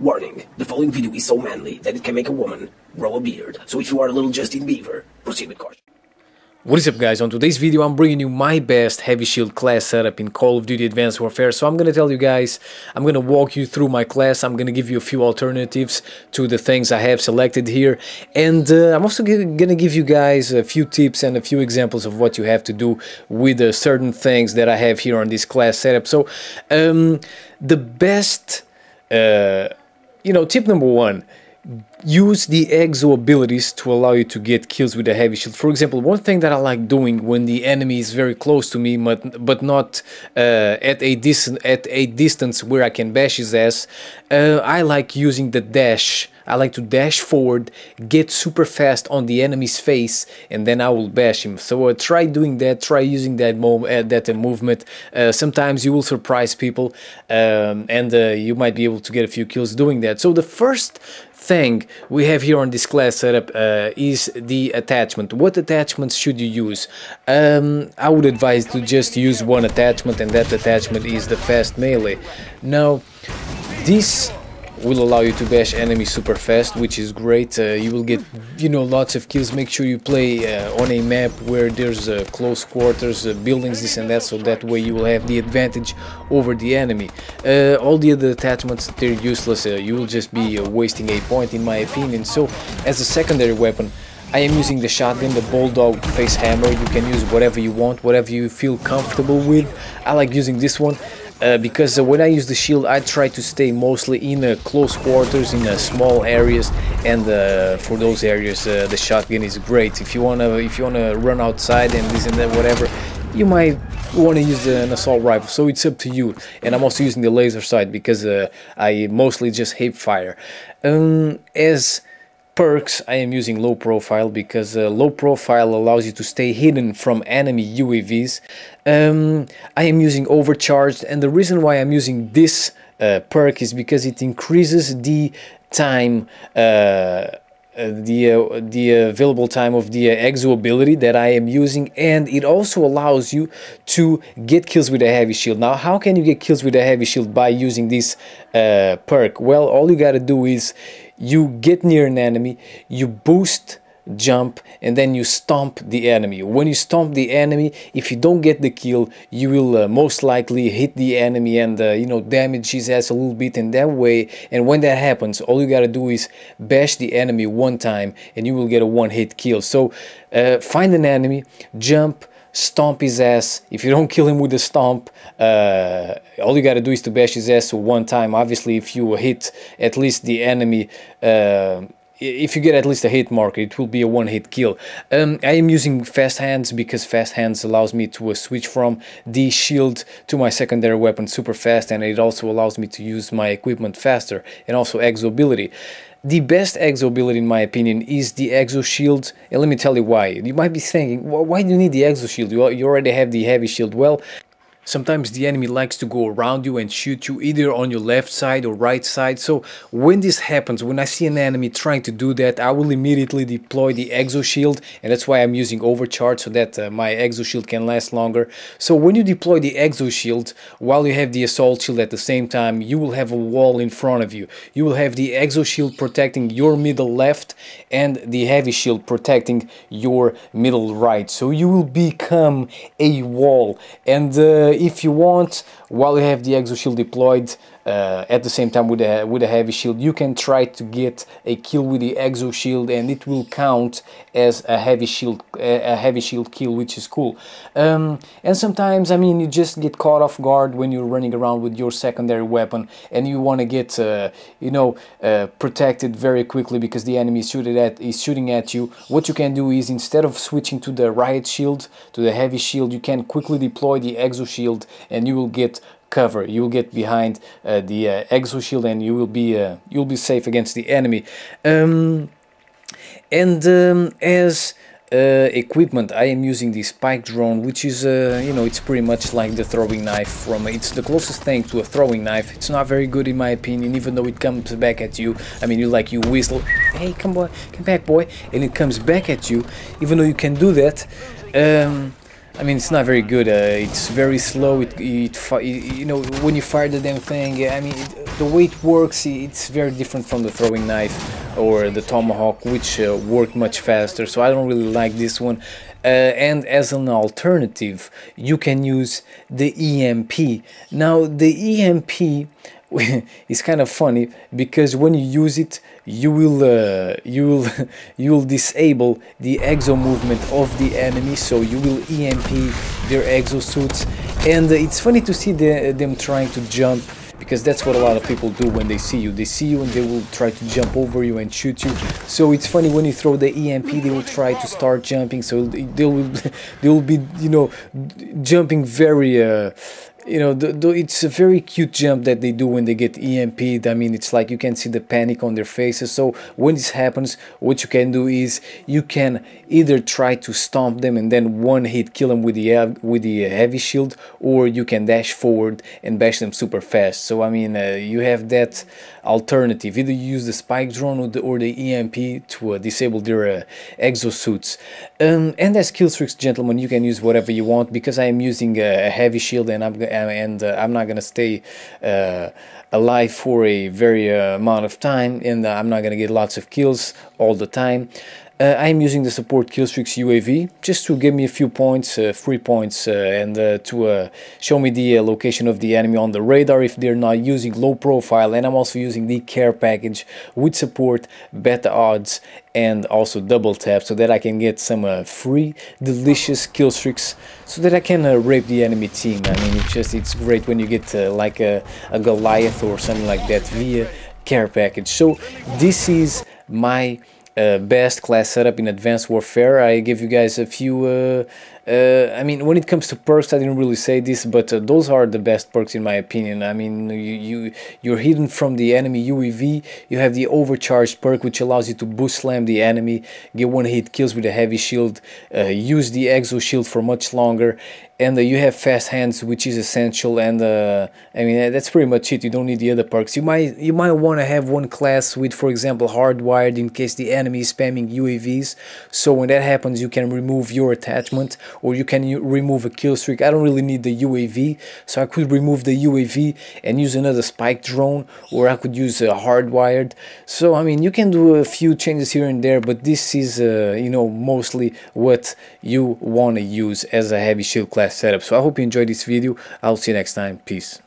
Warning, the following video is so manly that it can make a woman grow a beard. So if you are a little Justin Bieber, proceed with caution. What is up, guys? On today's video I'm bringing you my best heavy shield class setup in Call of Duty Advanced Warfare. So I'm gonna tell you guys, I'm gonna walk you through my class, I'm gonna give you a few alternatives to the things I have selected here, and I'm also gonna give you guys a few tips and a few examples of what you have to do with certain things that I have here on this class setup. So the best tip number one: use the exo abilities to allow you to get kills with a heavy shield. For example, one thing that I like doing when the enemy is very close to me, but not at a distance where I can bash his ass, I like using the dash. I like to dash forward, get super fast on the enemy's face, and then I will bash him. So try doing that, try using that movement. Sometimes you will surprise people, and you might be able to get a few kills doing that. So the first thing we have here on this class setup is the attachment. What attachments should you use? I would advise to just use one attachment, and that attachment is the fast melee. Now, this will allow you to bash enemies super fast, which is great. You will get lots of kills. Make sure you play on a map where there's close quarters, buildings, this and that, so that way you will have the advantage over the enemy. All the other attachments, they're useless. You will just be wasting a point, in my opinion. So as a secondary weapon, I am using the shotgun, the bulldog face hammer. You can use whatever you want, whatever you feel comfortable with. I like using this one because when I use the shield, I try to stay mostly in close quarters, in small areas, and for those areas the shotgun is great. If you wanna run outside and this and that, whatever, you might want to use an assault rifle, so it's up to you. And I'm also using the laser sight because I mostly just hip fire. As perks, I am using low profile because low profile allows you to stay hidden from enemy UAVs. I am using overcharged, and the reason why I'm using this perk is because it increases the time, the available time of the exo ability that I am using, and it also allows you to get kills with a heavy shield. Now, how can you get kills with a heavy shield by using this perk? Well, all you gotta do is you get near an enemy, you boost, jump, and then you stomp the enemy. When you stomp the enemy, if you don't get the kill, you will most likely hit the enemy and damage his ass a little bit in that way. And when that happens, all you gotta do is bash the enemy one time and you will get a one-hit kill. So find an enemy, jump, stomp his ass. If you don't kill him with the stomp, all you gotta do is to bash his ass one time. Obviously, if you hit at least the enemy, if you get at least a hit marker, it will be a one-hit kill. I am using fast hands because fast hands allows me to switch from the shield to my secondary weapon super fast, and it also allows me to use my equipment faster, and also exo ability. The best exo ability, in my opinion, is the exo shield, and let me tell you why. You might be thinking, why do you need the exo shield? You already have the heavy shield. Well, sometimes the enemy likes to go around you and shoot you either on your left side or right side. So when this happens, when I see an enemy trying to do that, I will immediately deploy the exo shield, and that's why I'm using overcharge, so that my exo shield can last longer. So when you deploy the exo shield while you have the assault shield at the same time, you will have a wall in front of you. You will have the exo shield protecting your middle left and the heavy shield protecting your middle right. So you will become a wall, and if you want, while you have the exo shield deployed at the same time with a heavy shield, you can try to get a kill with the exo shield, and it will count as a heavy shield kill, which is cool. And sometimes, I mean, you just get caught off guard when you're running around with your secondary weapon, and you want to get protected very quickly because the enemy is shooting at you. What you can do is, instead of switching to the riot shield, to the heavy shield, you can quickly deploy the exo shield, and you will get cover. You will get behind the exo shield, and you will be you'll be safe against the enemy. As equipment, I am using the spike drone, which is it's pretty much like the throwing knife it's the closest thing to a throwing knife. It's not very good, in my opinion, even though it comes back at you. I mean, you whistle, hey, come back, boy, and it comes back at you. Even though you can do that, I mean, it's not very good. It's very slow. You know, when you fire the damn thing, I mean, the way it works, it's very different from the throwing knife or the tomahawk, which work much faster. So I don't really like this one. And as an alternative, you can use the EMP. Now, the EMP it's kind of funny because when you use it, you will you will disable the exo movement of the enemy, so you will EMP their exosuits. And it's funny to see them trying to jump, because that's what a lot of people do when they see you. They see you and they will try to jump over you and shoot you. So it's funny, when you throw the EMP, they will try to start jumping. So they will be, you know, jumping very you know, it's a very cute jump that they do when they get EMP'd. I mean, it's like you can see the panic on their faces. So when this happens, what you can do is you can either try to stomp them and then one hit kill them with the heavy shield, or you can dash forward and bash them super fast. So I mean, you have that alternative. Either you use the spike drone or the EMP to disable their exosuits. And as kill streaks, gentlemen, you can use whatever you want. Because I am using a heavy shield and I'm not gonna stay alive for a very amount of time, and I'm not gonna get lots of kills all the time. I'm using the support killstreaks UAV just to give me a few points, 3 points, and to show me the location of the enemy on the radar if they're not using low profile. And I'm also using the care package with support, beta odds, and also double tap, so that I can get some free delicious killstreaks, so that I can rape the enemy team. I mean, it's great when you get like a Goliath or something like that via care package. So this is my best class setup in Advanced Warfare. I give you guys a few I mean, when it comes to perks, I didn't really say this, but those are the best perks in my opinion. I mean, you're hidden from the enemy UAV. You have the overcharged perk, which allows you to boost slam the enemy, get one hit kills with a heavy shield, use the exo shield for much longer, and you have fast hands, which is essential. And I mean, that's pretty much it. You don't need the other perks. You might want to have one class with, for example, hardwired, in case the enemy is spamming UAVs. So when that happens, you can remove your attachment, or you can remove a kill streak. I don't really need the UAV, so I could remove the UAV and use another spike drone, or I could use hardwired. So I mean, you can do a few changes here and there, but this is you know, mostly what you want to use as a heavy shield class setup. So I hope you enjoyed this video. I'll see you next time. Peace.